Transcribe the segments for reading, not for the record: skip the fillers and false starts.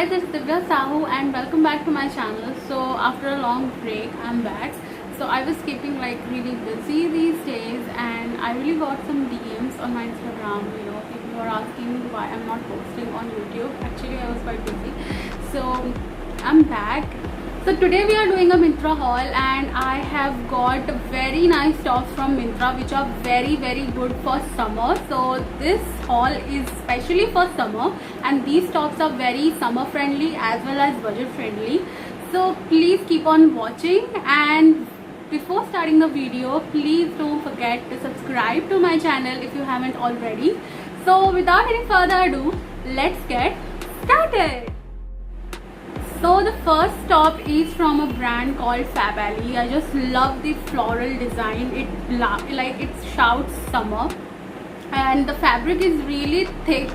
this is Divya Sahu and welcome back to my channel. So after a long break, I'm back. So I was keeping like really busy these days and I really got some DMs on my Instagram. People were asking me why I'm not posting on YouTube. Actually, I was quite busy. So I'm back. So today we are doing a Myntra haul and I have got very nice tops from Myntra which are very good for summer. So this haul is specially for summer and these tops are very summer friendly as well as budget friendly. So please keep on watching, and before starting the video, please don't forget to subscribe to my channel if you haven't already. So without any further ado, let's get started. So the first top is from a brand called Fabally. I just love the floral design. It shouts summer, and the fabric is really thick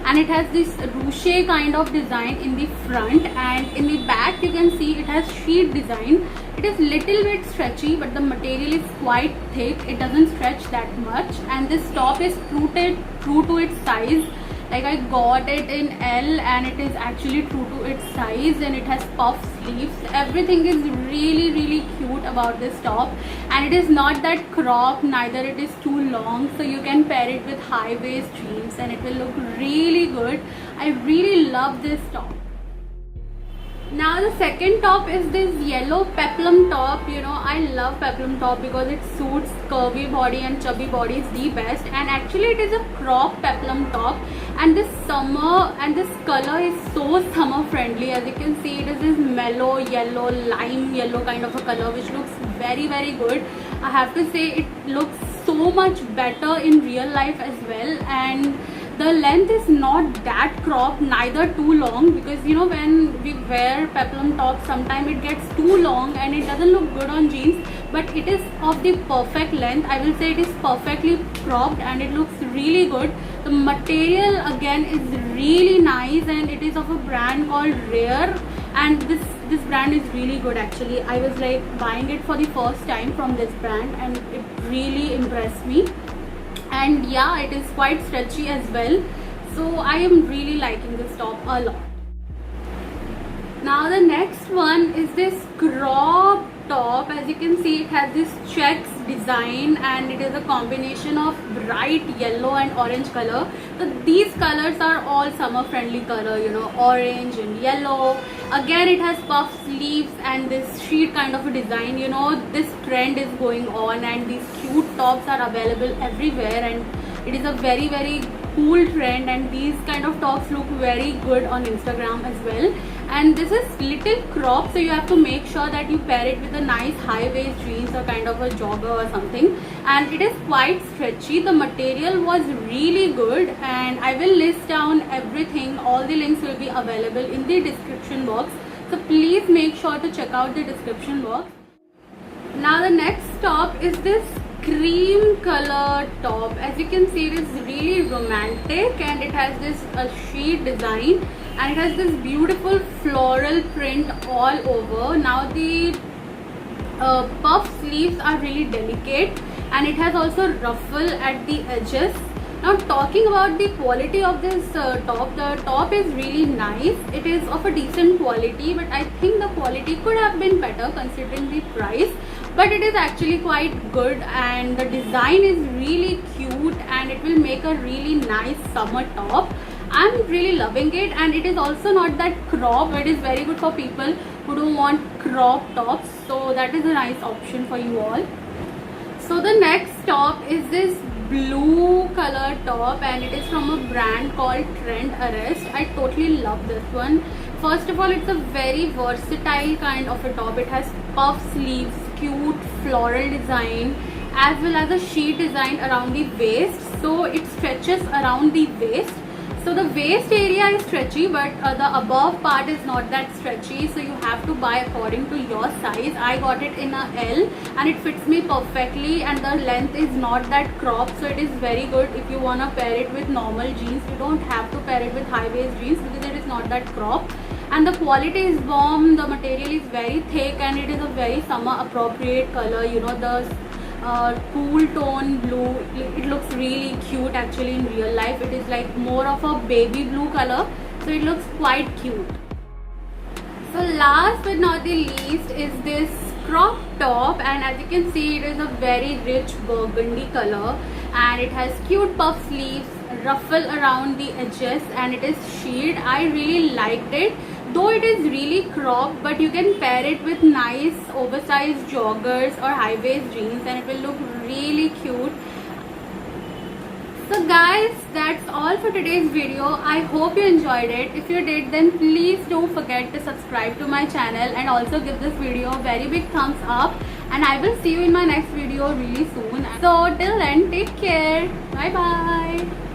and it has this ruche kind of design in the front, and in the back you can see it has sheet design. It is little bit stretchy but the material is quite thick. It doesn't stretch that much, and this top is true to its size. Like I got it in L and it is actually true to its size, and it has puff sleeves. Everything is really cute about this top, and it is not that crop, neither it is too long, so you can pair it with high waist jeans and it will look really good. I really love this top. Now the second top is this yellow peplum top. I love peplum top because it suits curvy body and chubby bodies the best, and actually it is a crop peplum top, and this color is so summer friendly. As you can see, it is this mellow yellow, lime yellow kind of a color which looks very good. I have to say it looks so much better in real life as well, and the length is not that cropped, neither too long, because when we wear peplum tops sometimes it gets too long and it doesn't look good on jeans, but it is of the perfect length. I will say it is perfectly cropped and it looks really good. The material again is really nice and it is of a brand called Rare, and this brand is really good. Actually, I was like buying it for the first time from this brand and it really impressed me. And yeah, it is quite stretchy as well, so I am really liking this top a lot. Now the next one is this crop top. As you can see, it has this checks design and it is a combination of bright yellow and orange color. So these colors are all summer friendly color, orange and yellow. Again, it has puff sleeves and this sheet kind of a design. This trend is going on and these cute tops are available everywhere, and it is a very cool trend, and these kind of tops look very good on Instagram as well. And this is little crop, so you have to make sure that you pair it with a nice high waist jeans or kind of a jogger or something, and it is quite stretchy. The material was really good, and I will list down everything. All the links will be available in the description box, so please make sure to check out the description box. Now the next top is this cream color top. As you can see, it is really romantic and it has this sheet design and it has this beautiful floral print all over. Now the puff sleeves are really delicate and it has also ruffle at the edges. Now talking about the quality of this top, the top is really nice. It is of a decent quality, but I think the quality could have been better considering the price, but it is actually quite good and the design is really cute and it will make a really nice summer top. I'm really loving it, and it is also not that crop. It is very good for people who don't want crop tops, so that is a nice option for you all. So the next top is this blue color top and it is from a brand called Trend Arrest. I totally love this one. First of all, it's a very versatile kind of a top. It has puff sleeves, cute floral design, as well as a sheet design around the waist, so it stretches around the waist. So the waist area is stretchy, but the above part is not that stretchy, so you have to buy according to your size. I got it in a L and it fits me perfectly, and the length is not that cropped, so it is very good if you want to pair it with normal jeans. You don't have to pair it with high waist jeans because it is not that cropped, and the quality is bomb. The material is very thick and it is a very summer appropriate color. The cool tone blue. It looks really cute actually in real life. It is like more of a baby blue color, so it looks quite cute. So last but not the least is this crop top, and as you can see it is a very rich burgundy color and it has cute puff sleeves, ruffle around the edges, and it is sheer. I really liked it, though it is really cropped, but you can pair it with nice oversized joggers or high waist jeans and it will look really cute. So guys, that's all for today's video. I hope you enjoyed it. If you did, then please don't forget to subscribe to my channel and also give this video a very big thumbs up, and I will see you in my next video really soon. So till then, take care. Bye bye.